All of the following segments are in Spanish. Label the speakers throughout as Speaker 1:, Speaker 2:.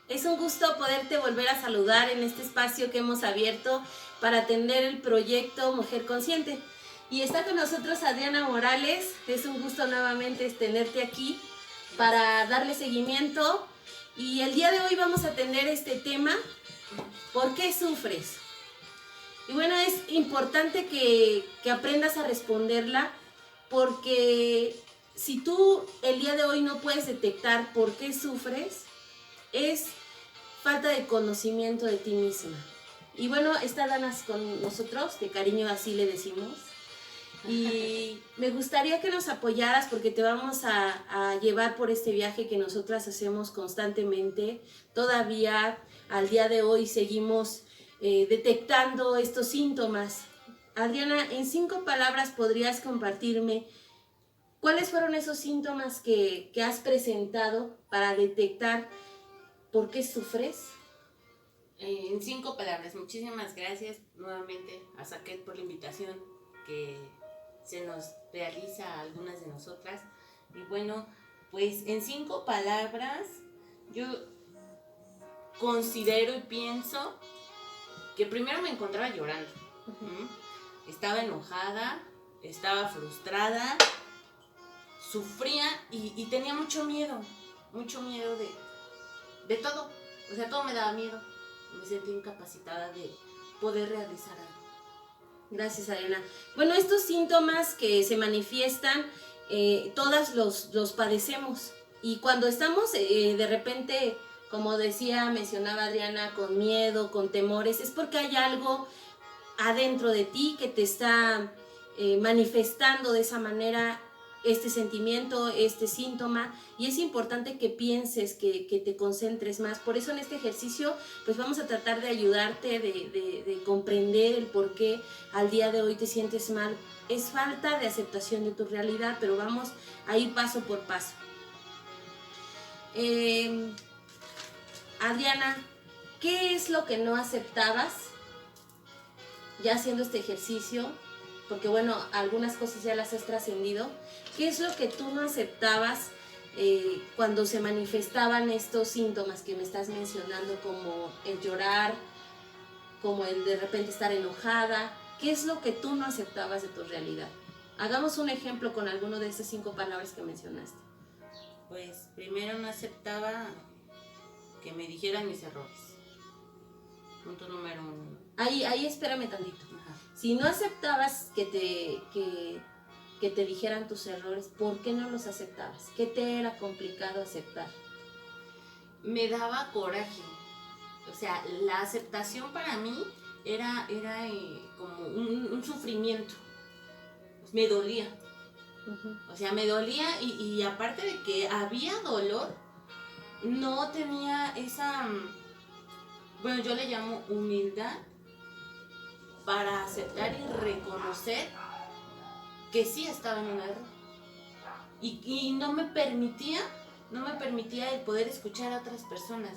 Speaker 1: Es un gusto poderte volver a saludar en este espacio que hemos abierto para atender el proyecto Mujer Consciente. Y está con nosotros Adriana Morales. Es un gusto nuevamente tenerte aquí para darle seguimiento. Y el día de hoy vamos a atender este tema, ¿por qué sufres? Y bueno, es importante que aprendas a responderla, porque si tú el día de hoy no puedes detectar por qué sufres, es falta de conocimiento de ti misma. Y bueno, está Dana con nosotros, de cariño así le decimos. Y me gustaría que nos apoyaras porque te vamos a llevar por este viaje que nosotras hacemos constantemente. Todavía al día de hoy seguimos detectando estos síntomas. Adriana, en 5 palabras podrías compartirme cuáles fueron esos síntomas que has presentado para detectar por qué sufres.
Speaker 2: En 5 palabras, muchísimas gracias nuevamente a Saquet por la invitación que se nos realiza a algunas de nosotras. Y bueno, pues en 5 palabras yo considero y pienso que primero me encontraba llorando. Estaba enojada, estaba frustrada, sufría y tenía mucho miedo de todo. O sea, todo me daba miedo. Me sentí incapacitada de poder realizar algo.
Speaker 1: Gracias, Adriana. Bueno, estos síntomas que se manifiestan, todas los padecemos. Y cuando estamos de repente, como mencionaba Adriana, con miedo, con temores, es porque hay algo adentro de ti que te está manifestando de esa manera este sentimiento, este síntoma, y es importante que pienses, que te concentres más. Por eso en este ejercicio pues vamos a tratar de ayudarte, de comprender el por qué al día de hoy te sientes mal. Es falta de aceptación de tu realidad, pero vamos a ir paso por paso. Adriana, ¿qué es lo que no aceptabas ya haciendo este ejercicio? Porque bueno, algunas cosas ya las has trascendido. ¿Qué es lo que tú no aceptabas cuando se manifestaban estos síntomas que me estás mencionando, como el llorar, como el de repente estar enojada? ¿Qué es lo que tú no aceptabas de tu realidad? Hagamos un ejemplo con alguno de esas 5 palabras que mencionaste.
Speaker 2: Pues primero no aceptaba que me dijeran mis errores. Punto número 1.
Speaker 1: Ahí espérame tantito.
Speaker 2: Ajá.
Speaker 1: Si no aceptabas que te dijeran tus errores, ¿por qué no los aceptabas? ¿Qué te era complicado aceptar?
Speaker 2: Me daba coraje. O sea, la aceptación para mí era como un sufrimiento. Pues me dolía. O sea, me dolía y aparte de que había dolor, no tenía esa, bueno, yo le llamo humildad para aceptar y reconocer que sí estaba en un error. Y no me permitía el poder escuchar a otras personas,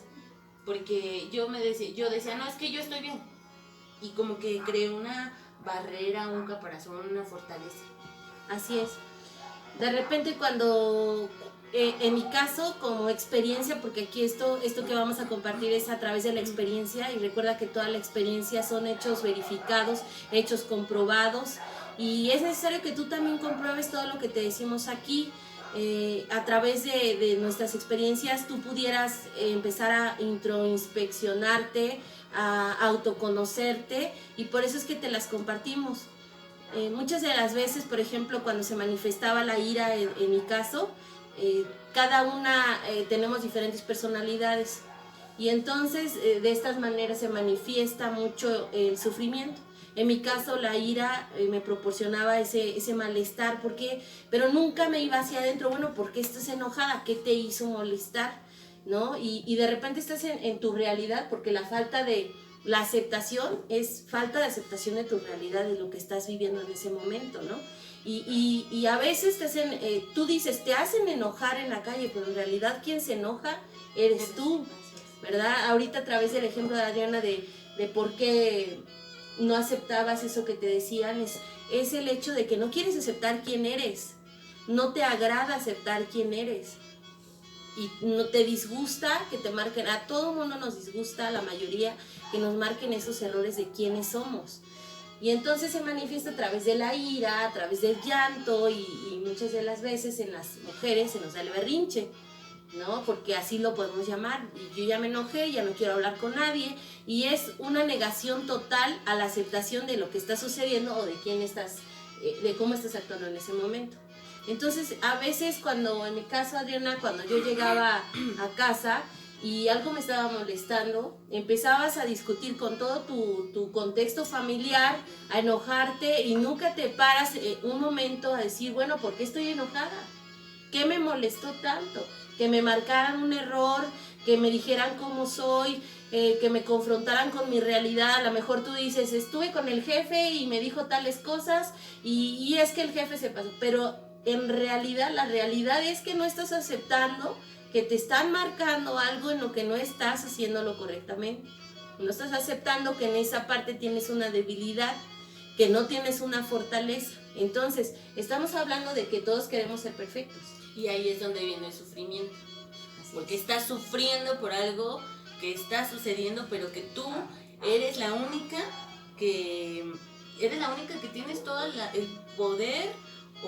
Speaker 2: porque yo decía, no, es que yo estoy bien. Y como que creé una barrera, un caparazón, una fortaleza.
Speaker 1: Así es. De repente cuando, en mi caso, como experiencia, porque aquí esto que vamos a compartir es a través de la experiencia, y recuerda que toda la experiencia son hechos verificados, hechos comprobados, y es necesario que tú también compruebes todo lo que te decimos aquí. A través de nuestras experiencias tú pudieras empezar a introinspeccionarte, a autoconocerte, y por eso es que te las compartimos. Muchas de las veces, por ejemplo, cuando se manifestaba la ira en mi caso, cada una tenemos diferentes personalidades, y entonces de estas maneras se manifiesta mucho el sufrimiento. En mi caso la ira me proporcionaba ese malestar, pero nunca me iba hacia adentro, bueno, ¿por qué estás enojada? ¿Qué te hizo molestar? ¿No? Y de repente estás en tu realidad, porque la aceptación es falta de aceptación de tu realidad, de lo que estás viviendo en ese momento, ¿no? Y a veces tú dices, te hacen enojar en la calle, pero en realidad quien se enoja eres tú, ¿verdad? Ahorita a través del ejemplo de Adriana de por qué no aceptabas eso que te decían, es el hecho de que no quieres aceptar quién eres, no te agrada aceptar quién eres. y no te disgusta que te marquen, a todo mundo nos disgusta, a la mayoría, que nos marquen esos errores de quiénes somos. Y entonces se manifiesta a través de la ira, a través del llanto y muchas de las veces en las mujeres se nos da el berrinche, ¿no? Porque así lo podemos llamar. Y yo ya me enojé, ya no quiero hablar con nadie y es una negación total a la aceptación de lo que está sucediendo o de quién estás, de cómo estás actuando en ese momento. Entonces, a veces cuando, en mi caso, Adriana, cuando yo llegaba a casa y algo me estaba molestando, empezabas a discutir con todo tu contexto familiar, a enojarte y nunca te paras un momento a decir, bueno, ¿por qué estoy enojada? ¿Qué me molestó tanto? Que me marcaran un error, que me dijeran cómo soy, que me confrontaran con mi realidad. A lo mejor tú dices, estuve con el jefe y me dijo tales cosas y es que el jefe se pasó, pero en realidad la realidad es que no estás aceptando que te están marcando algo en lo que no estás haciéndolo correctamente. No estás aceptando que en esa parte tienes una debilidad, que no tienes una fortaleza. Entonces, estamos hablando de que todos queremos ser perfectos.
Speaker 2: Y ahí es donde viene el sufrimiento. Porque estás sufriendo por algo que está sucediendo, pero que tú eres la única que tienes todo el poder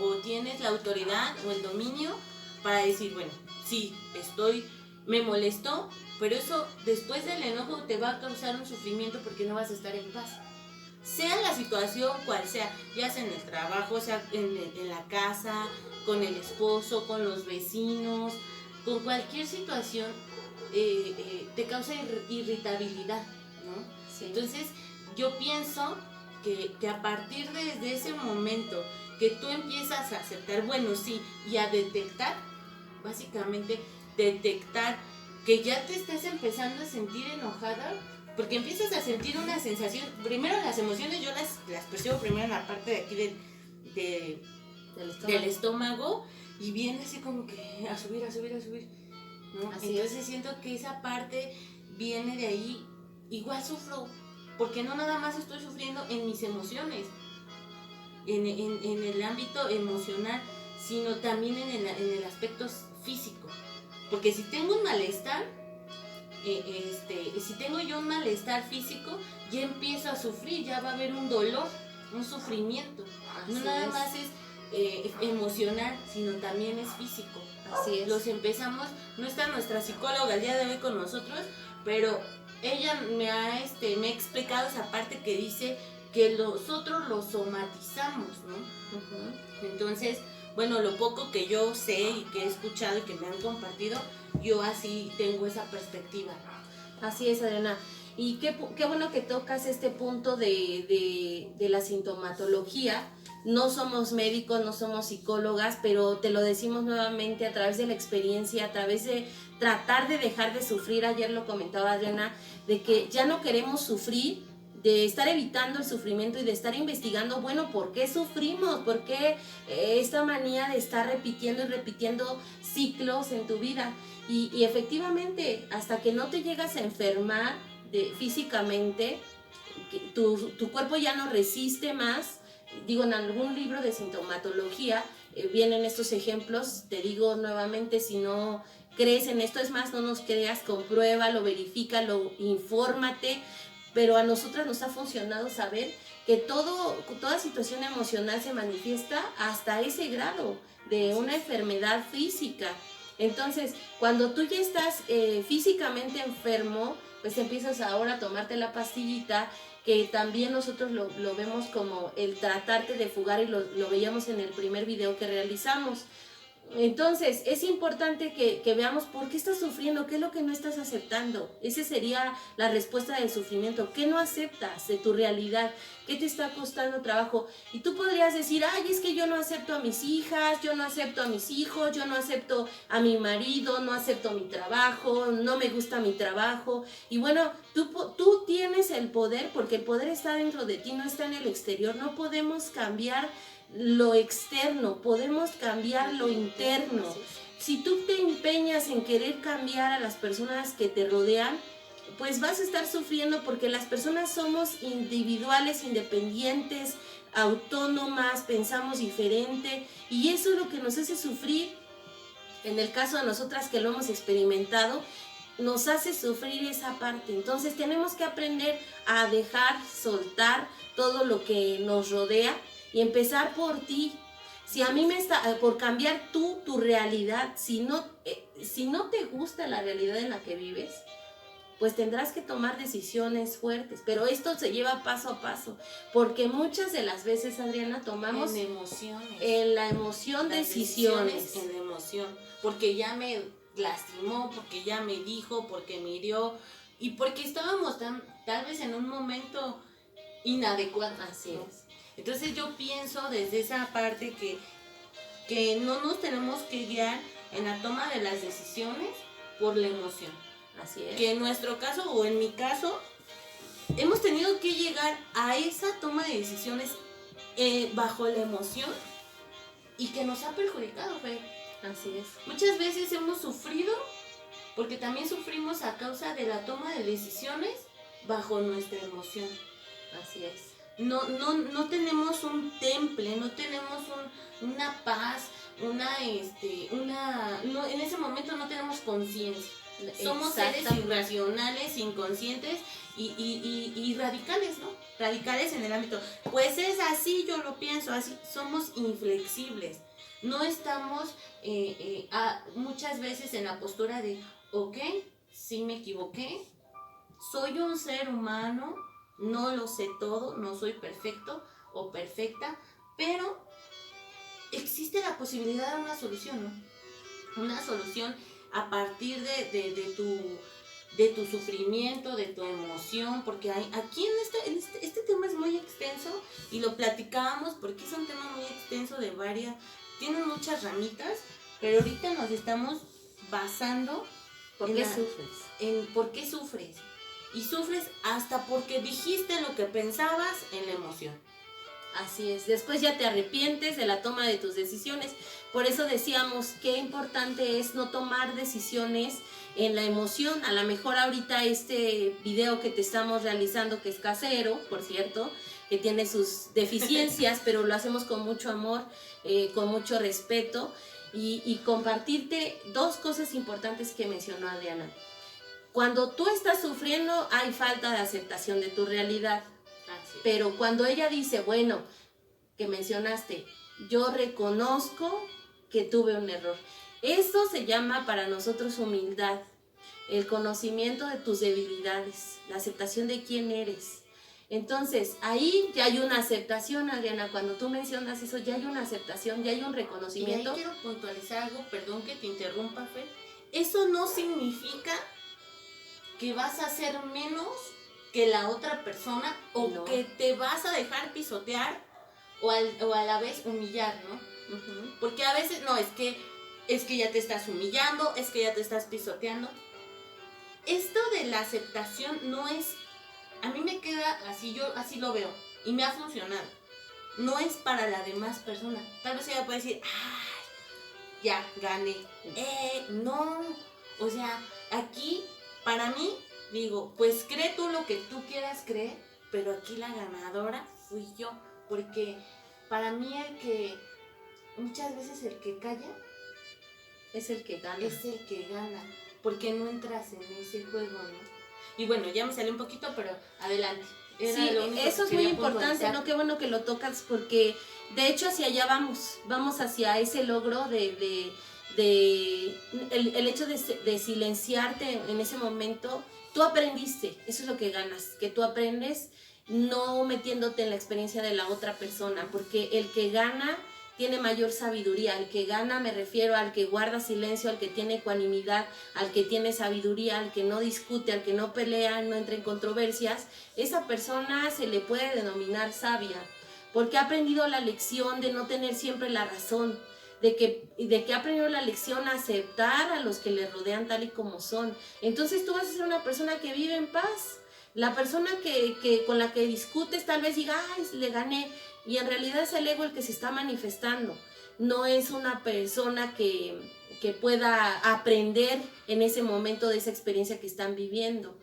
Speaker 2: o tienes la autoridad o el dominio para decir, bueno, sí, me molestó, pero eso después del enojo te va a causar un sufrimiento porque no vas a estar en paz. Sea la situación cual sea, ya sea en el trabajo, sea en la casa, con el esposo, con los vecinos, con cualquier situación, te causa irritabilidad, ¿no?
Speaker 1: Sí.
Speaker 2: Entonces, yo pienso que a partir de ese momento que tú empiezas a aceptar, bueno, sí, y a detectar, básicamente detectar que ya te estás empezando a sentir enojada, porque empiezas a sentir una sensación, primero las emociones yo las percibo primero en la parte de aquí del estómago y viene así como que a subir, ¿no? Entonces siento que esa parte viene de ahí, igual sufro, porque no nada más estoy sufriendo en mis emociones, en el ámbito emocional, sino también en el aspecto físico, porque si tengo un malestar, si tengo yo un malestar físico, ya empiezo a sufrir, ya va a haber un dolor, un sufrimiento.
Speaker 1: Así
Speaker 2: no nada
Speaker 1: es.
Speaker 2: más es emocional, sino también es físico.
Speaker 1: Así es.
Speaker 2: Los empezamos, no está nuestra psicóloga el día de hoy con nosotros, pero ella me ha explicado esa parte que dice que nosotros lo somatizamos, ¿no? Uh-huh. Entonces, bueno, lo poco que yo sé y que he escuchado y que me han compartido, yo así tengo esa perspectiva.
Speaker 1: Así es, Adriana. Y qué bueno que tocas este punto de la sintomatología. No somos médicos, no somos psicólogas, pero te lo decimos nuevamente a través de la experiencia, a través de tratar de dejar de sufrir. Ayer lo comentaba Adriana, de que ya no queremos sufrir, de estar evitando el sufrimiento y de estar investigando, bueno, ¿por qué sufrimos? ¿Por qué esta manía de estar repitiendo y repitiendo ciclos en tu vida? Y efectivamente, hasta que no te llegas a enfermar físicamente, tu cuerpo ya no resiste más. Digo, en algún libro de sintomatología vienen estos ejemplos. Te digo nuevamente, si no crees en esto, es más, no nos creas, compruébalo, verifícalo, infórmate. Pero a nosotras nos ha funcionado saber que toda situación emocional se manifiesta hasta ese grado de una enfermedad física. Entonces, cuando tú ya estás físicamente enfermo, pues empiezas ahora a tomarte la pastillita, que también nosotros lo vemos como el tratarte de fugar, y lo veíamos en el primer video que realizamos. Entonces, es importante que veamos por qué estás sufriendo, qué es lo que no estás aceptando. Esa sería la respuesta del sufrimiento. ¿Qué no aceptas de tu realidad? ¿Qué te está costando trabajo? Y tú podrías decir, ay, es que yo no acepto a mis hijas, yo no acepto a mis hijos, yo no acepto a mi marido, no acepto mi trabajo, no me gusta mi trabajo. Y bueno, tú tienes el poder, porque el poder está dentro de ti, no está en el exterior. No podemos cambiar lo externo, podemos cambiar lo interno. Si tú te empeñas en querer cambiar a las personas que te rodean, pues vas a estar sufriendo, porque las personas somos individuales, independientes, autónomas, pensamos diferente, y eso es lo que nos hace sufrir. en el caso de nosotras que lo hemos experimentado, nos hace sufrir esa parte. Entonces tenemos que aprender a dejar, soltar todo lo que nos rodea y empezar por ti. Si a mí me está, por cambiar tu realidad, si no te gusta la realidad en la que vives, pues tendrás que tomar decisiones fuertes, pero esto se lleva paso a paso, porque muchas de las veces, Adriana, tomamos
Speaker 2: en emociones,
Speaker 1: en la emoción decisiones.
Speaker 2: En la emoción, porque ya me lastimó, porque ya me dijo, porque me hirió, y porque estábamos tal vez en un momento inadecuado.
Speaker 1: Así es.
Speaker 2: Entonces yo pienso desde esa parte que no nos tenemos que guiar en la toma de las decisiones por la emoción.
Speaker 1: Así es.
Speaker 2: Que en nuestro caso o en mi caso hemos tenido que llegar a esa toma de decisiones bajo la emoción y que nos ha perjudicado, Fer.
Speaker 1: Así es.
Speaker 2: Muchas veces hemos sufrido porque también sufrimos a causa de la toma de decisiones bajo nuestra emoción.
Speaker 1: Así es.
Speaker 2: No tenemos un temple, no tenemos una paz, no, en ese momento no tenemos conciencia. Somos seres irracionales, inconscientes y radicales, ¿no? Radicales en el ámbito. Pues es así, yo lo pienso así. Somos inflexibles. No estamos muchas veces en la postura de, ok, sí me equivoqué, soy un ser humano, no lo sé todo, no soy perfecto o perfecta, pero existe la posibilidad de una solución, ¿no? Una solución a partir de tu sufrimiento, de tu emoción, porque aquí este tema es muy extenso y lo platicábamos porque es un tema muy extenso tiene muchas ramitas, pero ahorita nos estamos basando en por qué sufres. Y sufres hasta porque dijiste lo que pensabas en la emoción.
Speaker 1: Así es, después ya te arrepientes de la toma de tus decisiones. Por eso decíamos qué importante es no tomar decisiones en la emoción. A lo mejor ahorita este video que te estamos realizando, que es casero, por cierto, que tiene sus deficiencias, pero lo hacemos con mucho amor, con mucho respeto, y compartirte dos cosas importantes que mencionó Adriana. Cuando tú estás sufriendo, hay falta de aceptación de tu realidad. Pero cuando ella dice, bueno, que mencionaste, yo reconozco que tuve un error. Eso se llama para nosotros humildad, el conocimiento de tus debilidades, la aceptación de quién eres. Entonces, ahí ya hay una aceptación, Adriana, cuando tú mencionas eso, ya hay una aceptación, ya hay un reconocimiento.
Speaker 2: Y ahí quiero puntualizar algo, perdón que te interrumpa, Fer. Eso no significa que vas a ser menos que la otra persona o no, que te vas a dejar pisotear o a la vez humillar, ¿no? Uh-huh. Porque a veces, no, es que ya te estás humillando, es que ya te estás pisoteando. Esto de la aceptación no es, a mí me queda así, yo así lo veo y me ha funcionado. No es para la demás persona. Tal vez ella puede decir, ay, ya, gané. No, o sea, aquí, para mí, digo, pues cree tú lo que tú quieras creer, pero aquí la ganadora fui yo, porque para mí muchas veces el que calla
Speaker 1: es el que gana.
Speaker 2: Es el que gana, porque no entras en ese juego, ¿no? Y bueno, ya me salió un poquito, pero adelante.
Speaker 1: Sí, eso es muy importante, ¿no? Qué bueno que lo tocas, porque de hecho hacia allá vamos hacia ese logro el hecho de silenciarte en ese momento. Tú aprendiste, eso es lo que ganas, que tú aprendes no metiéndote en la experiencia de la otra persona, porque el que gana tiene mayor sabiduría. El que gana me refiero al que guarda silencio, al que tiene ecuanimidad, al que tiene sabiduría, al que no discute, al que no pelea, no entra en controversias. Esa persona se le puede denominar sabia, porque ha aprendido la lección de no tener siempre la razón, de que ha aprendido la lección a aceptar a los que le rodean tal y como son. Entonces tú vas a ser una persona que vive en paz. La persona que con la que discutes tal vez diga, ay, le gané, y en realidad es el ego el que se está manifestando. No es una persona que pueda aprender en ese momento de esa experiencia que están viviendo.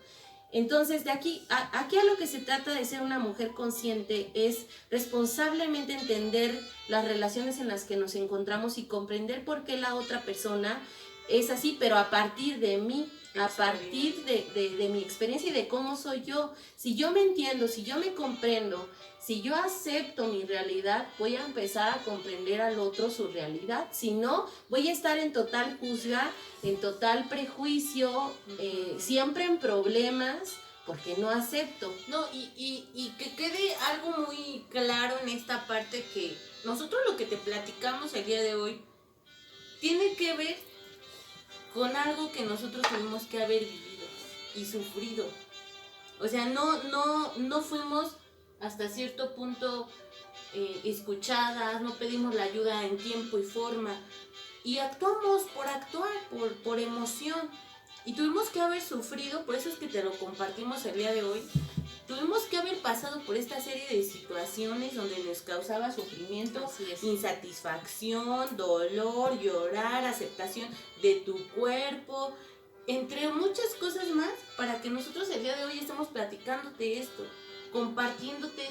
Speaker 1: Entonces, de aquí aquí a lo que se trata de ser una mujer consciente es responsablemente entender las relaciones en las que nos encontramos y comprender por qué la otra persona es así, pero a partir de mí, a partir de mi experiencia y de cómo soy yo. Si yo me entiendo, si yo me comprendo, si yo acepto mi realidad, voy a empezar a comprender al otro su realidad. Si no, voy a estar en total juzga, en total prejuicio, siempre en problemas, porque no acepto.
Speaker 2: No, y que quede algo muy claro en esta parte, que nosotros lo que te platicamos el día de hoy tiene que ver con algo que nosotros tuvimos que haber vivido y sufrido. O sea, no fuimos hasta cierto punto escuchadas, no pedimos la ayuda en tiempo y forma, y actuamos por actuar, por emoción. Y tuvimos que haber sufrido, por eso es que te lo compartimos el día de hoy. Tuvimos que haber pasado por esta serie de situaciones donde nos causaba sufrimiento, insatisfacción, dolor, llorar, aceptación de tu cuerpo, entre muchas cosas más, para que nosotros el día de hoy estemos platicándote esto, compartiéndote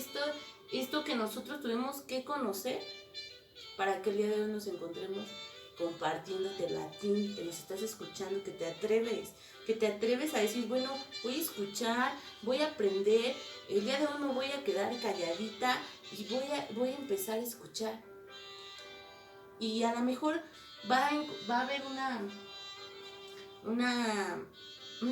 Speaker 2: esto que nosotros tuvimos que conocer, para que el día de hoy nos encontremos compartiéndote a ti, que nos estás escuchando, que te atreves a decir, bueno, voy a escuchar, voy a aprender, el día de hoy me voy a quedar calladita y voy a empezar a escuchar. Y a lo mejor va a haber una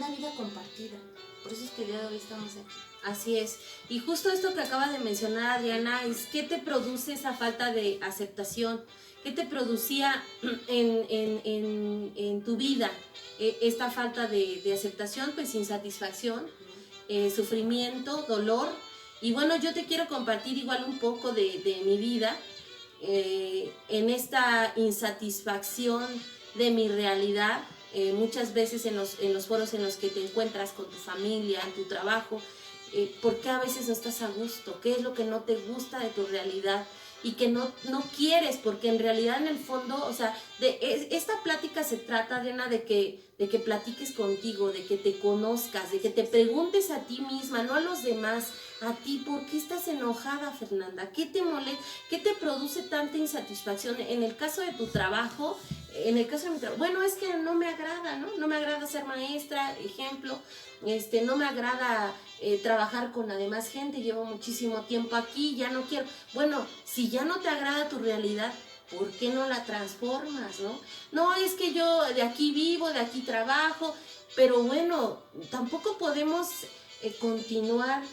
Speaker 2: vida compartida. Por eso es que el día de hoy estamos aquí.
Speaker 1: Así es. Y justo esto que acaba de mencionar Adriana es qué te produce esa falta de aceptación, qué te producía en tu vida esta falta de aceptación, pues insatisfacción, sufrimiento, dolor. Y bueno, yo te quiero compartir igual un poco de mi vida en esta insatisfacción de mi realidad. Muchas veces en los foros en los que te encuentras con tu familia, en tu trabajo, ¿por qué a veces no estás a gusto? ¿Qué es lo que no te gusta de tu realidad? Y que no quieres, porque en realidad en el fondo, o sea, esta plática se trata, Adriana, de que platiques contigo, de que te conozcas, de que te preguntes a ti misma, no a los demás, a ti, ¿por qué estás enojada, Fernanda? ¿Qué te molesta? ¿Qué te produce tanta insatisfacción? En el caso de tu trabajo, en el caso de mi trabajo, bueno, es que no me agrada, ¿no? No me agrada ser maestra, ejemplo, no me agrada trabajar con la demás gente, llevo muchísimo tiempo aquí, ya no quiero. Bueno, si ya no te agrada tu realidad, ¿por qué no la transformas, no? No, es que yo de aquí vivo, de aquí trabajo, pero bueno, tampoco podemos continuar.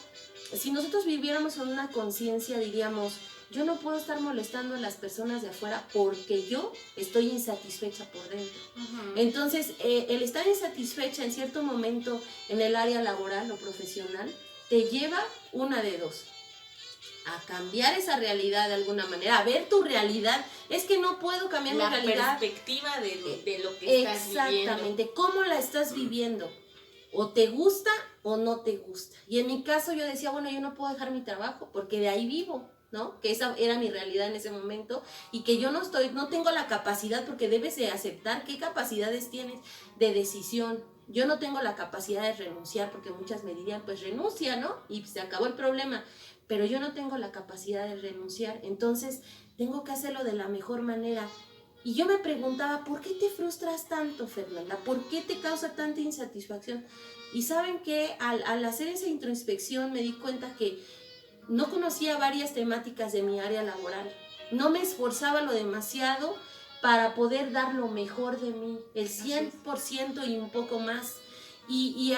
Speaker 1: Si nosotros viviéramos en una conciencia, diríamos, yo no puedo estar molestando a las personas de afuera porque yo estoy insatisfecha por dentro. Entonces, el estar insatisfecha en cierto momento en el área laboral o profesional te lleva una de dos: a cambiar esa realidad de alguna manera, a ver tu realidad. Es que no puedo cambiar mi realidad.
Speaker 2: La perspectiva de lo que estás viviendo.
Speaker 1: Exactamente, ¿cómo la estás viviendo? O te gusta o no te gusta. Y en mi caso yo decía, bueno, yo no puedo dejar mi trabajo porque de ahí vivo, ¿no? Que esa era mi realidad en ese momento y que yo no tengo la capacidad, porque debes de aceptar qué capacidades tienes de decisión. Yo no tengo la capacidad de renunciar, porque muchas me dirían, pues renuncia, ¿no? Y se acabó el problema. Pero yo no tengo la capacidad de renunciar, entonces tengo que hacerlo de la mejor manera. Y yo me preguntaba, ¿por qué te frustras tanto, Fernanda? ¿Por qué te causa tanta insatisfacción? Y saben que al hacer esa introspección me di cuenta que no conocía varias temáticas de mi área laboral. No me esforzaba lo demasiado para poder dar lo mejor de mí, el 100% y un poco más. Y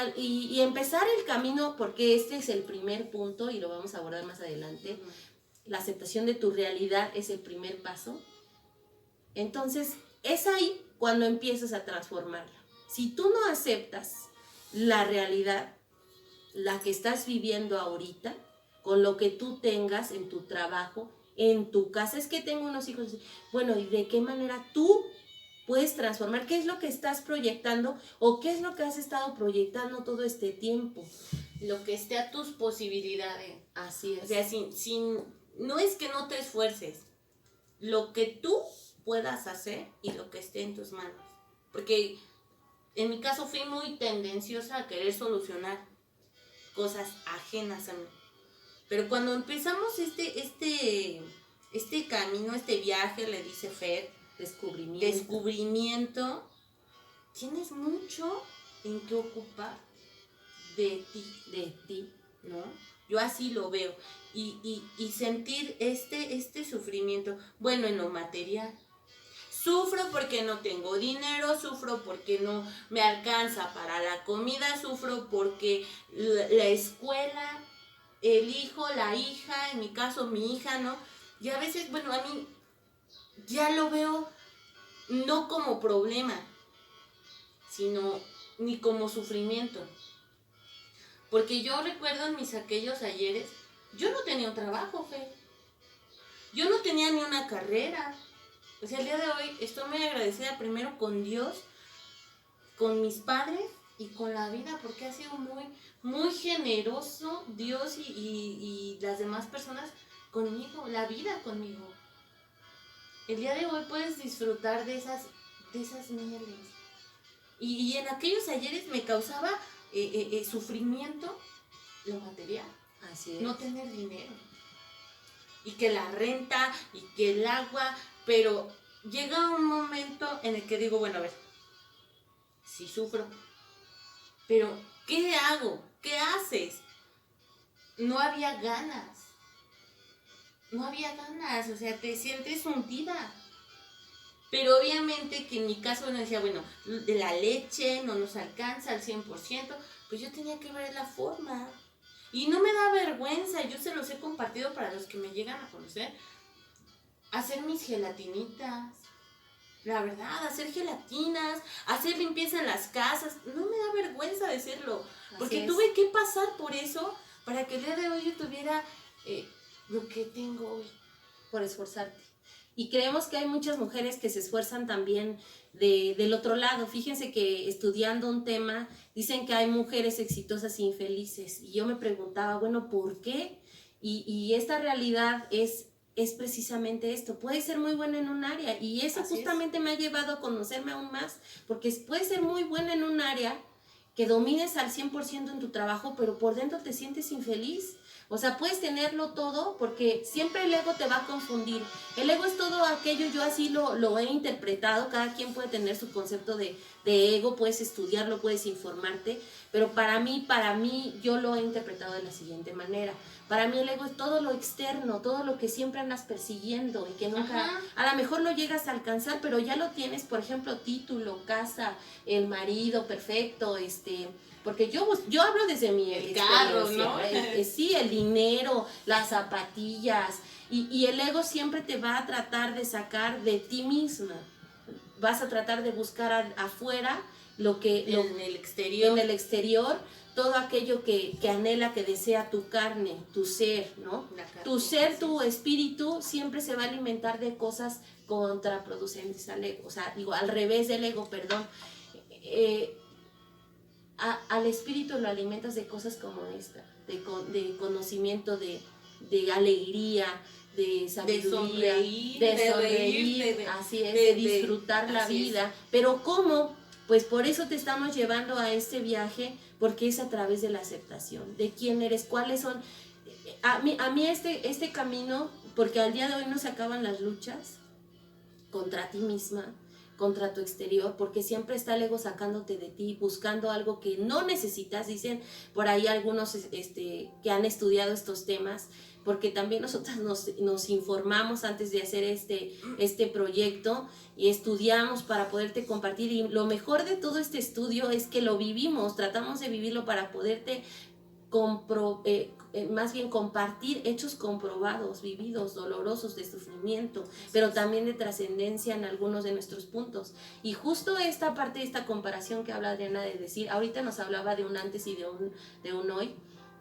Speaker 1: empezar el camino, porque este es el primer punto y lo vamos a abordar más adelante. La aceptación de tu realidad es el primer paso. Entonces, es ahí cuando empiezas a transformarla. Si tú no aceptas la realidad, la que estás viviendo ahorita, con lo que tú tengas en tu trabajo, en tu casa, es que tengo unos hijos, bueno, ¿y de qué manera tú puedes transformar? ¿Qué es lo que estás proyectando o qué es lo que has estado proyectando todo este tiempo?
Speaker 2: Lo que esté a tus posibilidades.
Speaker 1: Así es.
Speaker 2: O sea, no es que no te esfuerces, lo que tú puedas hacer y lo que esté en tus manos. Porque en mi caso fui muy tendenciosa a querer solucionar. cosas ajenas a mí. Pero cuando empezamos este camino, este viaje, le dice Fer, descubrimiento, tienes mucho en qué ocupar de ti, ¿no? Yo así lo veo. Y sentir este sufrimiento, bueno, en lo material. Sufro porque no tengo dinero, sufro porque no me alcanza para la comida, sufro porque la escuela, el hijo, la hija, en mi caso mi hija, ¿no? Y a veces, bueno, a mí ya lo veo no como problema, sino ni como sufrimiento. Porque yo recuerdo en mis aquellos ayeres, yo no tenía un trabajo, Fe. Yo no tenía ni una carrera. O sea, el día de hoy estoy muy agradecida primero con Dios, con mis padres y con la vida, porque ha sido muy, muy generoso Dios y las demás personas conmigo, la vida conmigo. El día de hoy puedes disfrutar de esas mieles. Y en aquellos ayeres me causaba sufrimiento lo material.
Speaker 1: Así es.
Speaker 2: No tener dinero. Y que la renta, y que el agua, pero llega un momento en el que digo, bueno, a ver, sí sufro, pero ¿qué hago? ¿Qué haces? No había ganas. O sea, te sientes hundida. Pero obviamente que en mi caso no decía, bueno, de la leche no nos alcanza al 100%, pues yo tenía que ver la forma. Y no me da vergüenza, yo se los he compartido para los que me llegan a conocer, hacer mis gelatinitas. La verdad, hacer gelatinas, hacer limpieza en las casas, no me da vergüenza decirlo. Porque tuve que pasar por eso para que el día de hoy yo tuviera lo que tengo hoy.
Speaker 1: Por esforzarte. Y creemos que hay muchas mujeres que se esfuerzan también del otro lado. Fíjense que estudiando un tema, dicen que hay mujeres exitosas e infelices. Y yo me preguntaba, bueno, ¿por qué? Y esta realidad es precisamente esto. Puedes ser muy buena en un área. Y eso justamente me ha llevado a conocerme aún más. Porque puedes ser muy buena en un área que domines al 100% en tu trabajo, pero por dentro te sientes infeliz. O sea, puedes tenerlo todo porque siempre el ego te va a confundir. El ego es todo aquello, yo así lo he interpretado, cada quien puede tener su concepto de ego, puedes estudiarlo, puedes informarte, pero para mí, yo lo he interpretado de la siguiente manera. Para mí el ego es todo lo externo, todo lo que siempre andas persiguiendo y que nunca, a lo mejor lo llegas a alcanzar, pero ya lo tienes, por ejemplo, título, casa, el marido perfecto, porque yo hablo desde mi
Speaker 2: carro, ¿no?
Speaker 1: Sí, el dinero, las zapatillas, y el ego siempre te va a tratar de sacar de ti misma. Vas a tratar de buscar afuera
Speaker 2: en el exterior,
Speaker 1: todo aquello que anhela, que desea tu carne, tu ser, ¿no? Tu ser, tu espíritu siempre se va a alimentar de cosas contraproducentes al ego, o sea, digo, al revés del ego, perdón. Al espíritu lo alimentas de cosas como esta, de conocimiento, de alegría, de sabiduría, de sonreír, así es, de disfrutar la vida. Pero ¿cómo? Pues por eso te estamos llevando a este viaje, porque es a través de la aceptación, de quién eres, cuáles son. A mí este camino, porque al día de hoy no se acaban las luchas contra ti misma, contra tu exterior, porque siempre está el ego sacándote de ti, buscando algo que no necesitas. Dicen por ahí algunos que han estudiado estos temas, porque también nosotras nos informamos antes de hacer este proyecto y estudiamos para poderte compartir, y lo mejor de todo este estudio es que lo vivimos, tratamos de vivirlo para poderte más bien compartir hechos comprobados, vividos, dolorosos, de sufrimiento, pero también de trascendencia en algunos de nuestros puntos. Y justo esta parte, esta comparación que habla Adriana, de decir, ahorita nos hablaba de un antes y de un hoy,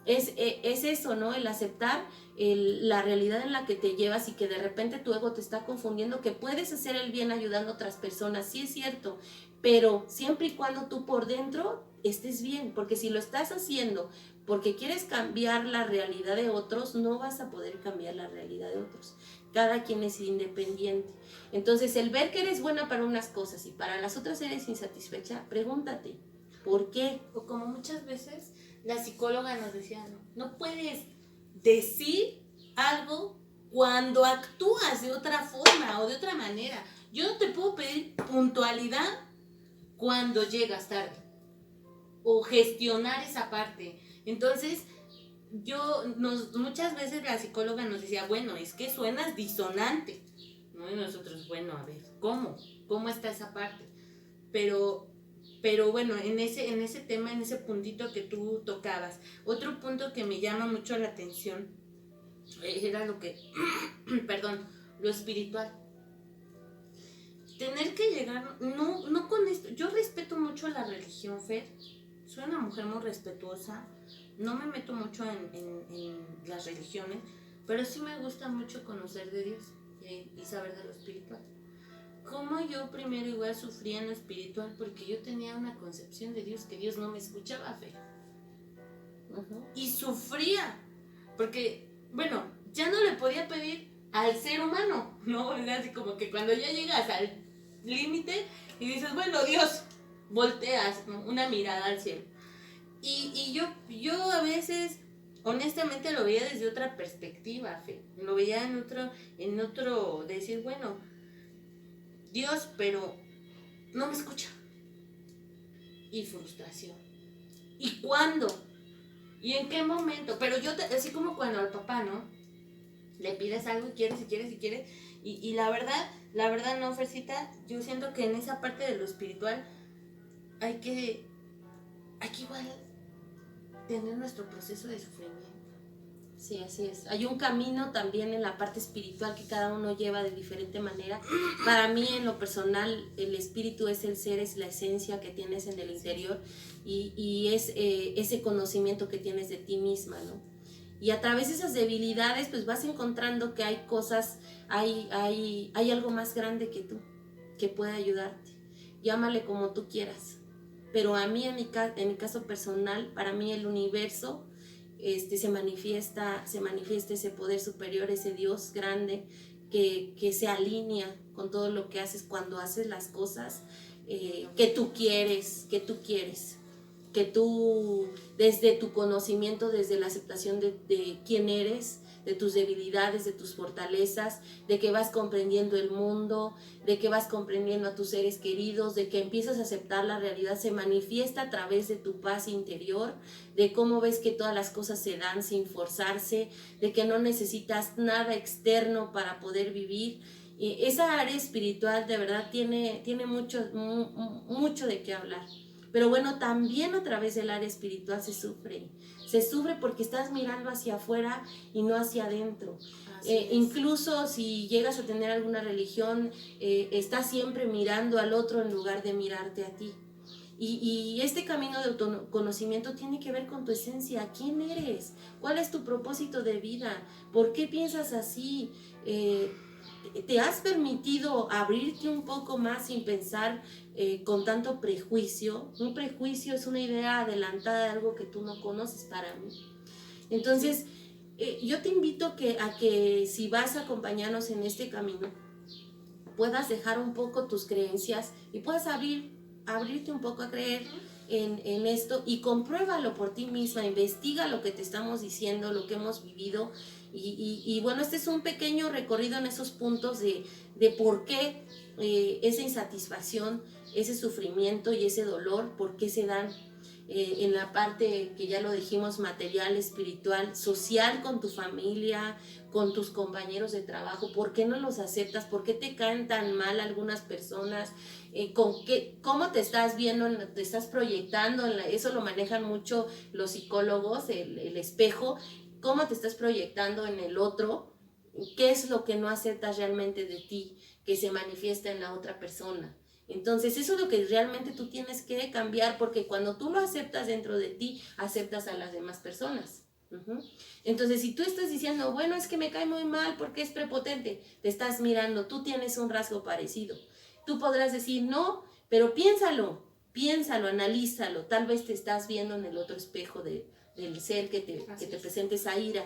Speaker 1: es eso, ¿no? El aceptar la realidad en la que te llevas y que de repente tu ego te está confundiendo, que puedes hacer el bien ayudando a otras personas, sí es cierto, pero siempre y cuando tú por dentro estés bien, porque si lo estás haciendo porque quieres cambiar la realidad de otros, no vas a poder cambiar la realidad de otros. Cada quien es independiente. Entonces, el ver que eres buena para unas cosas y para las otras eres insatisfecha, pregúntate, ¿Por qué?
Speaker 2: O como muchas veces la psicóloga nos decía, no puedes decir algo cuando actúas de otra forma o de otra manera. Yo no te puedo pedir puntualidad cuando llegas tarde o gestionar esa parte. Entonces, muchas veces la psicóloga nos decía, bueno, es que suenas disonante, ¿no? Y nosotros, bueno, a ver, ¿cómo está esa parte? Pero bueno, en ese tema, en ese puntito que tú tocabas, otro punto que me llama mucho la atención era perdón, lo espiritual. Tener que llegar, no con esto, yo respeto mucho la religión, Fer, soy una mujer muy respetuosa, no me meto mucho en las religiones, pero sí me gusta mucho conocer de Dios y saber de lo espiritual. Como yo primero igual sufría en lo espiritual porque yo tenía una concepción de Dios que Dios no me escuchaba, Fer. Y sufría, porque, bueno, ya no le podía pedir al ser humano, ¿no? Es así como que cuando ya llegas al límite y dices, bueno, Dios, volteas, ¿no? Una mirada al cielo. Y yo a veces, honestamente, lo veía desde otra perspectiva, Fe. Lo veía en otro, decir, bueno, Dios, pero no me escucha. Y frustración. ¿Y cuándo? ¿Y en qué momento? Pero así como cuando al papá, ¿no? Le pides algo y quieres. Y la verdad no, Fercita, yo siento que en esa parte de lo espiritual hay que igual tener nuestro proceso de sufrimiento.
Speaker 1: Sí, así es. Hay un camino también en la parte espiritual que cada uno lleva de diferente manera. Para mí, en lo personal, el espíritu es el ser, es la esencia que tienes en el interior y es ese conocimiento que tienes de ti misma, ¿no? Y a través de esas debilidades, pues vas encontrando que hay cosas, hay algo más grande que tú, que puede ayudarte. Llámale como tú quieras. Pero a mí, en mi caso personal, para mí el universo se manifiesta ese poder superior, ese Dios grande que se alinea con todo lo que haces cuando haces las cosas que tú quieres, que tú desde tu conocimiento, desde la aceptación de quién eres, de tus debilidades, de tus fortalezas, de que vas comprendiendo el mundo, de que vas comprendiendo a tus seres queridos, de que empiezas a aceptar la realidad, se manifiesta a través de tu paz interior, de cómo ves que todas las cosas se dan sin forzarse, de que no necesitas nada externo para poder vivir. Esa área espiritual de verdad tiene mucho de qué hablar. Pero bueno, también a través del área espiritual se sufre porque estás mirando hacia afuera y no hacia adentro. Incluso si llegas a tener alguna religión, estás siempre mirando al otro en lugar de mirarte a ti. Y este camino de autoconocimiento tiene que ver con tu esencia. ¿Quién eres? ¿Cuál es tu propósito de vida? ¿Por qué piensas así? ¿Te has permitido abrirte un poco más sin pensar con tanto prejuicio? Un prejuicio es una idea adelantada de algo que tú no conoces para mí. Entonces, yo te invito a que si vas a acompañarnos en este camino, puedas dejar un poco tus creencias y puedas abrirte un poco a creer en esto y compruébalo por ti misma, investiga lo que te estamos diciendo, lo que hemos vivido y bueno, este es un pequeño recorrido en esos puntos de por qué esa insatisfacción, ese sufrimiento y ese dolor, por qué se dan en la parte que ya lo dijimos, material, espiritual, social, con tu familia, con tus compañeros de trabajo. ¿Por qué no los aceptas? ¿Por qué te caen tan mal algunas personas? ¿Cómo te estás viendo? ¿Te estás proyectando? Eso lo manejan mucho los psicólogos, el espejo. ¿Cómo te estás proyectando en el otro? ¿Qué es lo que no aceptas realmente de ti, que se manifiesta en la otra persona? Entonces eso es lo que realmente tú tienes que cambiar, porque cuando tú lo aceptas dentro de ti, aceptas a las demás personas. Entonces si tú estás diciendo, bueno, es que me cae muy mal porque es prepotente, te estás mirando, tú tienes un rasgo parecido. Tú podrás decir, no, pero piénsalo, analízalo, tal vez te estás viendo en el otro espejo del ser que te presente esa ira.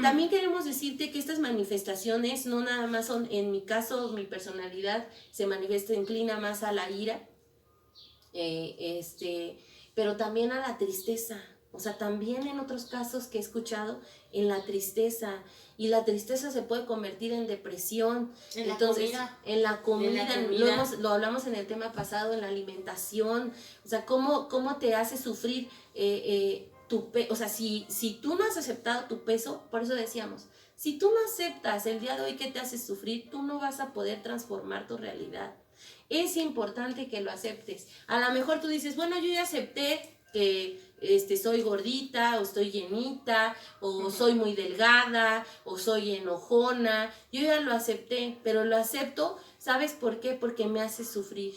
Speaker 1: También queremos decirte que estas manifestaciones no nada más son, en mi caso, mi personalidad se manifiesta, inclina más a la ira, pero también a la tristeza. O sea, también en otros casos que he escuchado, en la tristeza. Y la tristeza se puede convertir en depresión.
Speaker 2: En la
Speaker 1: Entonces,
Speaker 2: comida.
Speaker 1: en la comida,
Speaker 2: En la comida.
Speaker 1: lo hablamos en el tema pasado, en la alimentación. O sea, cómo te hace sufrir o sea, si tú no has aceptado tu peso, por eso decíamos, si tú no aceptas el día de hoy que te hace sufrir, tú no vas a poder transformar tu realidad. Es importante que lo aceptes. A lo mejor tú dices, bueno, yo ya acepté que soy gordita, o estoy llenita, o soy muy delgada, o soy enojona. Yo ya lo acepté, pero lo acepto, ¿sabes por qué? Porque me hace sufrir.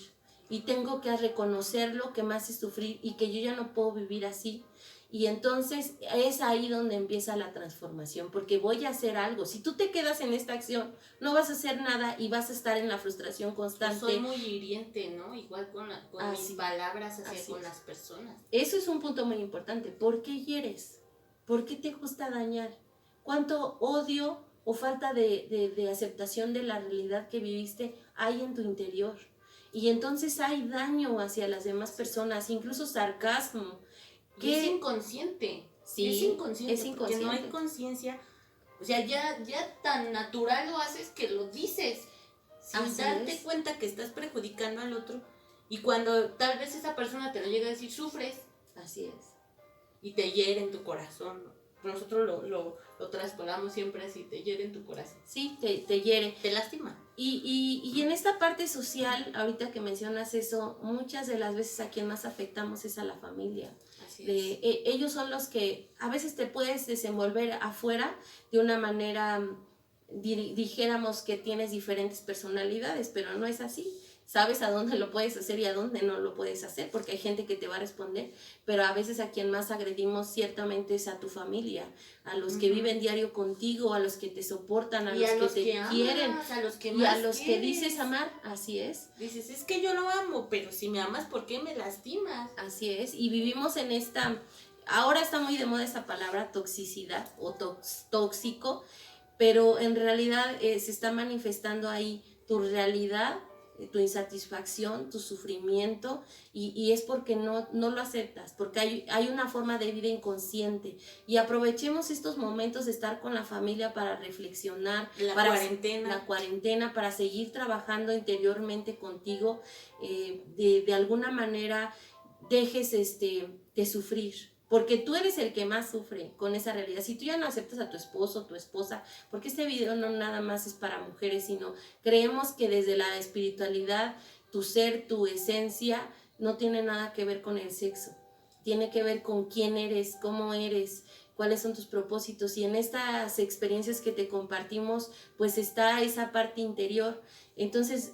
Speaker 1: Y tengo que reconocerlo, que me hace sufrir y que yo ya no puedo vivir así. Y entonces es ahí donde empieza la transformación, porque voy a hacer algo. Si tú te quedas en esta acción, no vas a hacer nada y vas a estar en la frustración constante.
Speaker 2: Soy muy hiriente, ¿no? Igual con mis palabras hacia con las personas.
Speaker 1: Eso es un punto muy importante. ¿Por qué hieres? ¿Por qué te gusta dañar? ¿Cuánto odio o falta de aceptación de la realidad que viviste hay en tu interior? Y entonces hay daño hacia las demás personas, incluso sarcasmo.
Speaker 2: Y es inconsciente.
Speaker 1: Sí,
Speaker 2: es inconsciente. Porque no hay conciencia. O sea, ya tan natural lo haces que lo dices. Sin darte cuenta que estás perjudicando al otro. Y cuando tal vez esa persona te lo llega a decir, sufres.
Speaker 1: Así es.
Speaker 2: Y te hiere en tu corazón. Nosotros lo traspolamos siempre así, te hiere en tu corazón.
Speaker 1: Sí, te hiere.
Speaker 2: Te lastima.
Speaker 1: Y en esta parte social, ahorita que mencionas eso, muchas de las veces a quien más afectamos es a la familia. Ellos son los que a veces te puedes desenvolver afuera de una manera, dijéramos que tienes diferentes personalidades, pero no es así. Sabes a dónde lo puedes hacer y a dónde no lo puedes hacer, porque hay gente que te va a responder, pero a veces a quien más agredimos ciertamente es a tu familia, a los que viven diario contigo, a los que te soportan, a los que te quieren,
Speaker 2: a los que
Speaker 1: y
Speaker 2: más
Speaker 1: a los
Speaker 2: quieres.
Speaker 1: que dices amar, así es.
Speaker 2: Dices, es que yo lo amo, pero si me amas, ¿por qué me lastimas?
Speaker 1: Así es, y vivimos en ahora está muy de moda esa palabra toxicidad o tóxico, pero en realidad se está manifestando ahí tu realidad, tu insatisfacción, tu sufrimiento, y es porque no lo aceptas, porque hay una forma de vida inconsciente. Y aprovechemos estos momentos de estar con la familia para reflexionar,
Speaker 2: la
Speaker 1: cuarentena, para seguir trabajando interiormente contigo, de alguna manera dejes de sufrir. Porque tú eres el que más sufre con esa realidad. Si tú ya no aceptas a tu esposo, tu esposa, porque este video no nada más es para mujeres, sino creemos que desde la espiritualidad, tu ser, tu esencia, no tiene nada que ver con el sexo. Tiene que ver con quién eres, cómo eres, cuáles son tus propósitos. Y en estas experiencias que te compartimos, pues está esa parte interior. Entonces,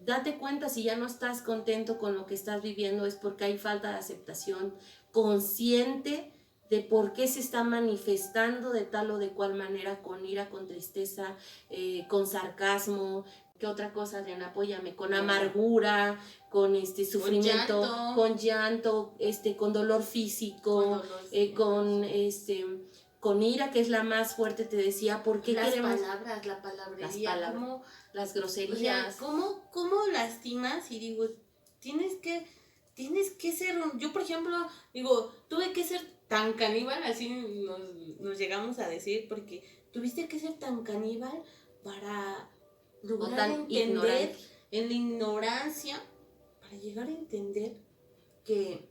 Speaker 1: date cuenta si ya no estás contento con lo que estás viviendo, es porque hay falta de aceptación consciente de por qué se está manifestando de tal o de cual manera, con ira, con tristeza, con sarcasmo. ¿Qué otra cosa, Adriana? Apóyame. Con amargura, con sufrimiento, con llanto, con dolor físico, con ira, que es la más fuerte, te decía. ¿Por qué queremos?
Speaker 2: La palabrería,
Speaker 1: las groserías.
Speaker 2: O sea, ¿cómo lastimas? Y digo, tienes que ser yo, por ejemplo, digo, tuve que ser tan caníbal, así nos llegamos a decir, porque tuviste que ser tan caníbal para lograr entender en la ignorancia, para llegar a entender que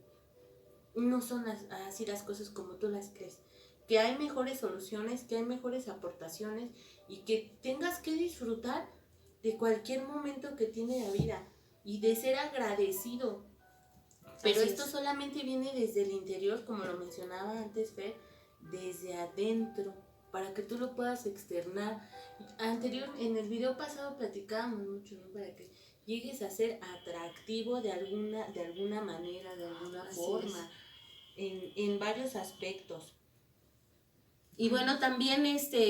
Speaker 2: no son así las cosas como tú las crees, que hay mejores soluciones, que hay mejores aportaciones y que tengas que disfrutar de cualquier momento que tiene la vida y de ser agradecido. Pero esto solamente viene desde el interior, como lo mencionaba antes Fer, desde adentro, para que tú lo puedas externar. En el video pasado platicábamos mucho, ¿no? Para que llegues a ser atractivo de alguna manera, de alguna forma, en varios aspectos.
Speaker 1: Y bueno, también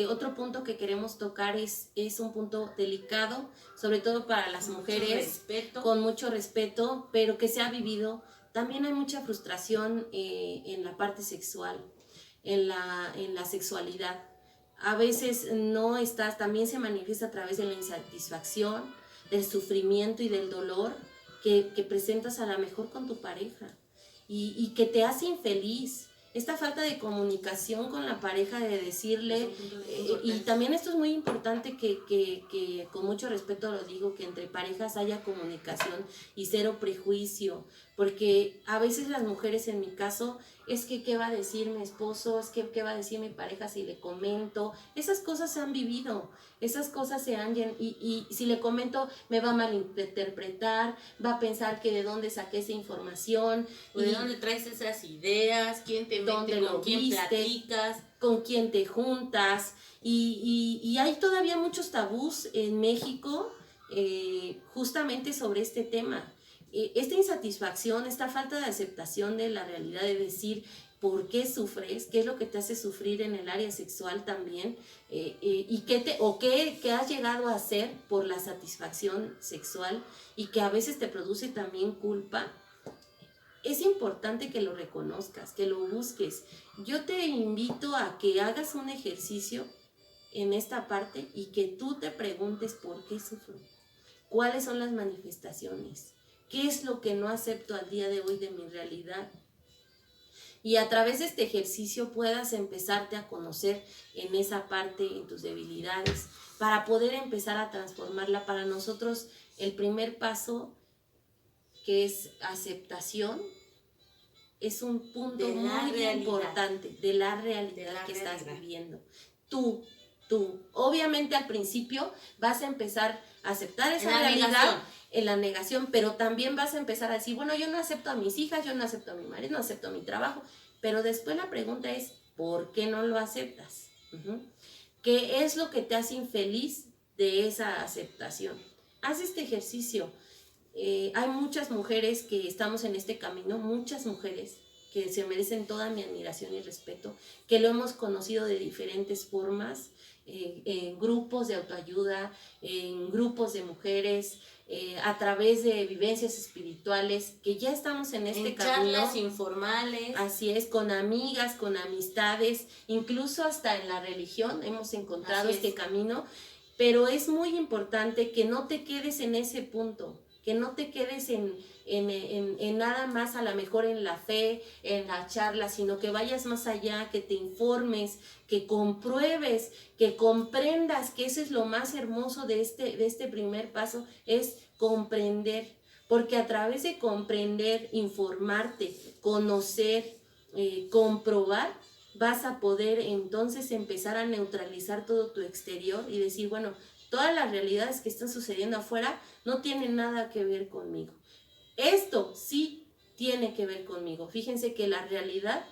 Speaker 1: otro punto que queremos tocar es un punto delicado, sobre todo para las mujeres, con mucho respeto, pero que se ha vivido. También hay mucha frustración en la parte sexual, en la sexualidad. A veces también se manifiesta a través de la insatisfacción, del sufrimiento y del dolor que presentas a lo mejor con tu pareja. y que te hace infeliz. Esta falta de comunicación con la pareja, de decirle, y también esto es muy importante que con mucho respeto lo digo, que entre parejas haya comunicación y cero prejuicio, porque a veces las mujeres, en mi caso, es que qué va a decir mi esposo, es que qué va a decir mi pareja si le comento. Esas cosas se han vivido, esas cosas se han y si le comento me va a malinterpretar, va a pensar que de dónde saqué esa información.
Speaker 2: ¿O de dónde traes esas ideas? ¿Quién te mete? ¿Con quién platicas?
Speaker 1: ¿Con quién te juntas? Y hay todavía muchos tabús en México justamente sobre este tema. Esta insatisfacción, esta falta de aceptación de la realidad, de decir por qué sufres, qué es lo que te hace sufrir en el área sexual también, y qué has llegado a hacer por la satisfacción sexual y que a veces te produce también culpa. Es importante que lo reconozcas, que lo busques. Yo te invito a que hagas un ejercicio en esta parte y que tú te preguntes por qué sufro, cuáles son las manifestaciones, qué es lo que no acepto al día de hoy de mi realidad. Y a través de este ejercicio puedas empezarte a conocer en esa parte, en tus debilidades, para poder empezar a transformarla. Para nosotros el primer paso, que es aceptación, es un punto muy importante de la realidad que estás viviendo. Tú, obviamente al principio vas a empezar a aceptar esa realidad en la negación, pero también vas a empezar a decir, bueno, yo no acepto a mis hijas, yo no acepto a mi marido, no acepto a mi trabajo, pero después la pregunta es, ¿por qué no lo aceptas? ¿Qué es lo que te hace infeliz de esa aceptación? Haz este ejercicio. Hay muchas mujeres que estamos en este camino, muchas mujeres que se merecen toda mi admiración y respeto, que lo hemos conocido de diferentes formas, en grupos de autoayuda, en grupos de mujeres, a través de vivencias espirituales, que ya estamos en este camino.
Speaker 2: Charlas informales.
Speaker 1: Así es, con amigas, con amistades, incluso hasta en la religión hemos encontrado este camino, pero es muy importante que no te quedes en ese punto, que no te quedes en nada más, a lo mejor en la fe, en la charla, sino que vayas más allá, que te informes, que compruebes, que comprendas, que eso es lo más hermoso de este primer paso, es comprender, porque a través de comprender, informarte, conocer, comprobar, vas a poder entonces empezar a neutralizar todo tu exterior y decir, bueno, todas las realidades que están sucediendo afuera no tienen nada que ver conmigo. Esto sí tiene que ver conmigo. Fíjense que la realidad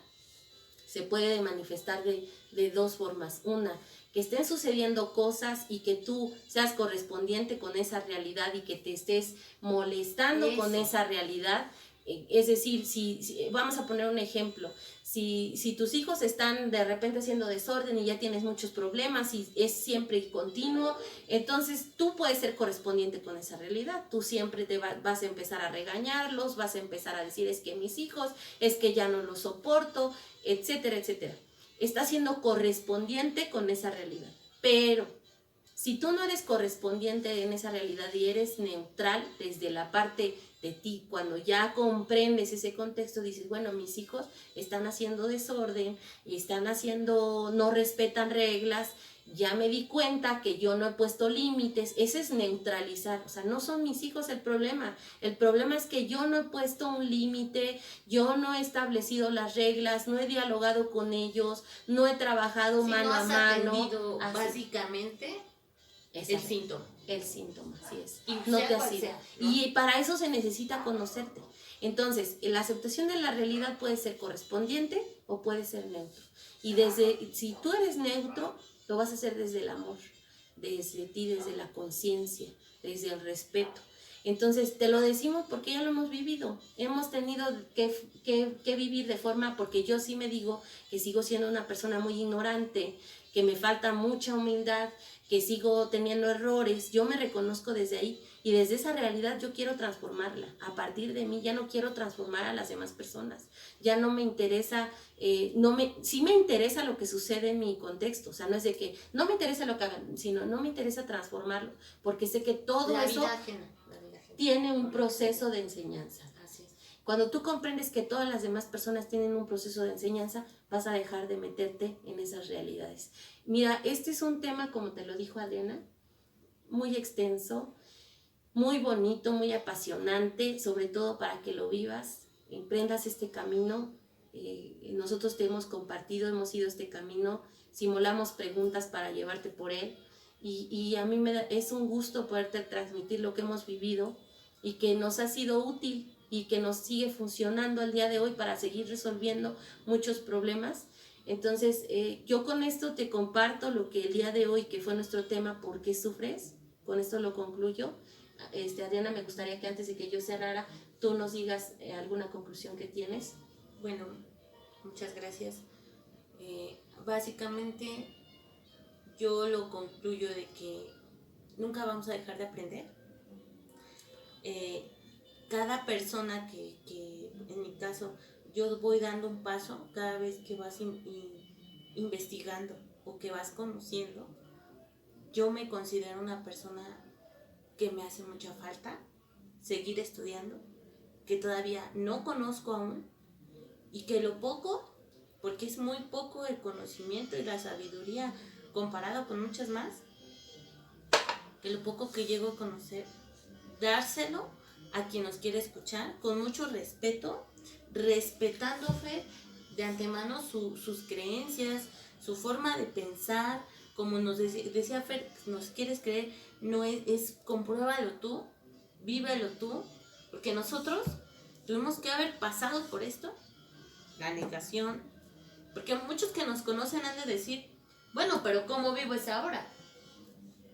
Speaker 1: se puede manifestar de dos formas. Una, que estén sucediendo cosas y que tú seas correspondiente con esa realidad y que te estés molestando con esa realidad. Es decir, si vamos a poner un ejemplo, si tus hijos están de repente haciendo desorden y ya tienes muchos problemas y es siempre continuo, entonces tú puedes ser correspondiente con esa realidad. Tú siempre vas a empezar a regañarlos, vas a empezar a decir, es que mis hijos, es que ya no los soporto, etcétera, etcétera. Estás siendo correspondiente con esa realidad. Pero si tú no eres correspondiente en esa realidad y eres neutral desde la parte de ti, cuando ya comprendes ese contexto, dices, bueno, mis hijos están haciendo desorden y no respetan reglas, ya me di cuenta que yo no he puesto límites. Ese es neutralizar, o sea, no son mis hijos el problema es que yo no he puesto un límite, yo no he establecido las reglas, no he dialogado con ellos, no he trabajado mano a mano.
Speaker 2: Atendido básicamente el síntoma.
Speaker 1: El síntoma, así es.
Speaker 2: Y
Speaker 1: no te has ido.
Speaker 2: ¿no?
Speaker 1: Y para eso se necesita conocerte. Entonces, la aceptación de la realidad puede ser correspondiente o puede ser neutro. Y si tú eres neutro, lo vas a hacer desde el amor, desde ti, desde la conciencia, desde el respeto. Entonces, te lo decimos porque ya lo hemos vivido. Hemos tenido que vivir de forma, porque yo sí me digo que sigo siendo una persona muy ignorante, que me falta mucha humildad, que sigo teniendo errores. Yo me reconozco desde ahí y desde esa realidad yo quiero transformarla. A partir de mí ya no quiero transformar a las demás personas. Ya no me interesa, sí me interesa lo que sucede en mi contexto. O sea, no es de que no me interesa lo que hagan, sino no me interesa transformarlo, porque sé que todo eso tiene un proceso de enseñanza.
Speaker 2: Así es.
Speaker 1: Cuando tú comprendes que todas las demás personas tienen un proceso de enseñanza, vas a dejar de meterte en esas realidades. Mira, este es un tema, como te lo dijo Adriana, muy extenso, muy bonito, muy apasionante, sobre todo para que lo vivas, emprendas este camino. Nosotros te hemos compartido, hemos ido este camino, simulamos preguntas para llevarte por él, y a mí es un gusto poderte transmitir lo que hemos vivido y que nos ha sido útil y que nos sigue funcionando al día de hoy para seguir resolviendo muchos problemas. Entonces, yo con esto te comparto lo que el día de hoy, que fue nuestro tema, ¿por qué sufres? Con esto lo concluyo. Adriana, me gustaría que antes de que yo cerrara, tú nos digas alguna conclusión que tienes.
Speaker 2: Bueno, muchas gracias. Básicamente, yo lo concluyo de que nunca vamos a dejar de aprender. Cada persona que, en mi caso, yo voy dando un paso cada vez que vas investigando o que vas conociendo. Yo me considero una persona que me hace mucha falta seguir estudiando, que todavía no conozco aún, y que lo poco, porque es muy poco el conocimiento y la sabiduría comparado con muchas más, que lo poco que llego a conocer, dárselo a quien nos quiere escuchar con mucho respeto, respetando, Fer, de antemano sus creencias, su forma de pensar. Como nos decía Fer, nos quieres creer, no es compruébalo tú, vívelo tú, porque nosotros tuvimos que haber pasado por esto, la negación, porque muchos que nos conocen han de decir, bueno, pero ¿cómo vivo esa ahora?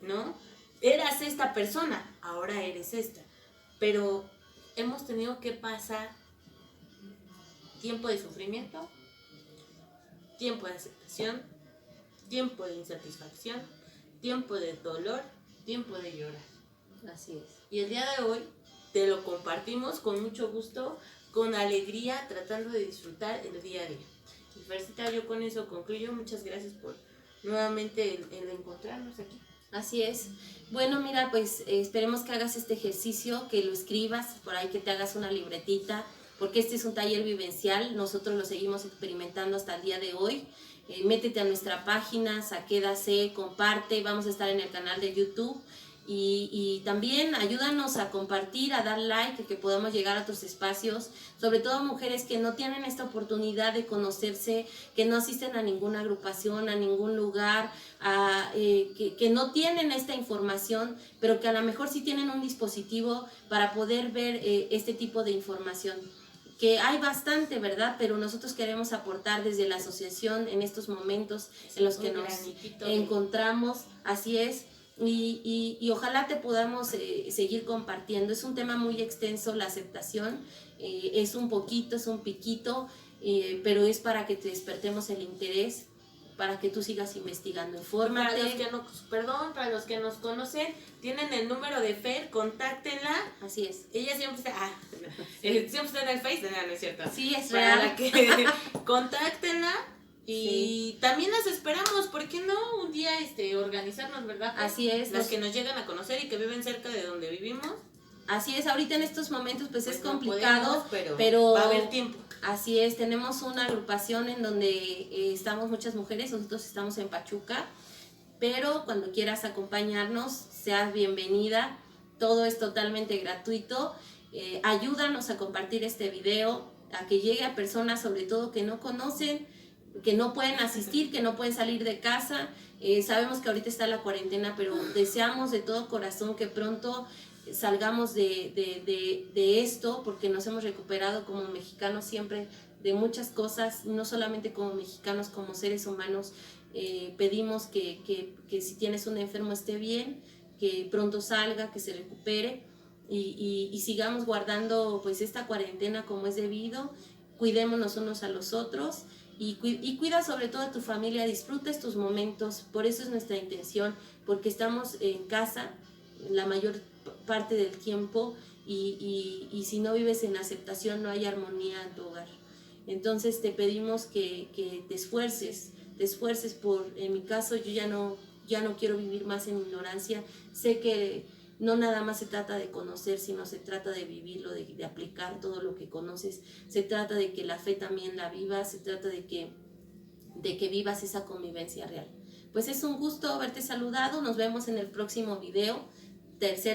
Speaker 2: ¿No? Eras esta persona, ahora eres esta. Pero hemos tenido que pasar tiempo de sufrimiento, tiempo de aceptación, tiempo de insatisfacción, tiempo de dolor, tiempo de llorar.
Speaker 1: Así es.
Speaker 2: Y el día de hoy te lo compartimos con mucho gusto, con alegría, tratando de disfrutar el día a día. Y Fercita, yo con eso concluyo. Muchas gracias por nuevamente el encontrarnos aquí.
Speaker 1: Así es. Bueno, mira, pues esperemos que hagas este ejercicio, que lo escribas, por ahí que te hagas una libretita, porque este es un taller vivencial, nosotros lo seguimos experimentando hasta el día de hoy. Métete a nuestra página, Saquédase, comparte, vamos a estar en el canal de YouTube. Y también ayúdanos a compartir, a dar like, que podamos llegar a otros espacios, sobre todo mujeres que no tienen esta oportunidad de conocerse, que no asisten a ninguna agrupación, a ningún lugar, que no tienen esta información, pero que a lo mejor sí tienen un dispositivo para poder ver este tipo de información. Que hay bastante, ¿verdad? Pero nosotros queremos aportar desde la asociación en estos momentos en los que nos encontramos, así es. Y ojalá te podamos seguir compartiendo. Es un tema muy extenso, la aceptación, es un poquito, es un piquito, pero es para que te despertemos el interés, para que tú sigas investigando. Infórmate.
Speaker 2: Para los que nos conocen, tienen el número de Fer, contáctenla.
Speaker 1: Así es.
Speaker 2: Ella siempre está, siempre está en el Face, no es cierto.
Speaker 1: Sí, es real.
Speaker 2: Contáctenla. Y sí, también las esperamos, ¿por qué no? Un día organizarnos, ¿verdad?
Speaker 1: Así es.
Speaker 2: Las que nos llegan a conocer y que viven cerca de donde vivimos.
Speaker 1: Así es, ahorita en estos momentos pues es complicado,
Speaker 2: no podemos,
Speaker 1: pero
Speaker 2: va a haber tiempo.
Speaker 1: Así es, tenemos una agrupación en donde estamos muchas mujeres, nosotros estamos en Pachuca, pero cuando quieras acompañarnos, seas bienvenida, todo es totalmente gratuito. Ayúdanos a compartir este video, a que llegue a personas sobre todo que no conocen, que no pueden asistir, que no pueden salir de casa. Sabemos que ahorita está la cuarentena, pero deseamos de todo corazón que pronto salgamos de esto, porque nos hemos recuperado como mexicanos siempre de muchas cosas, no solamente como mexicanos, como seres humanos. Pedimos que si tienes un enfermo esté bien, que pronto salga, que se recupere y sigamos guardando pues esta cuarentena como es debido. Cuidémonos unos a los otros. Y cuida sobre todo a tu familia, disfruta estos momentos, por eso es nuestra intención, porque estamos en casa la mayor parte del tiempo y si no vives en aceptación no hay armonía en tu hogar. Entonces te pedimos que te esfuerces por, en mi caso yo ya no quiero vivir más en ignorancia, sé que No nada más se trata de conocer, sino se trata de vivirlo, de aplicar todo lo que conoces. Se trata de que la fe también la vivas, se trata de que vivas esa convivencia real. Pues es un gusto haberte saludado, nos vemos en el próximo video, tercer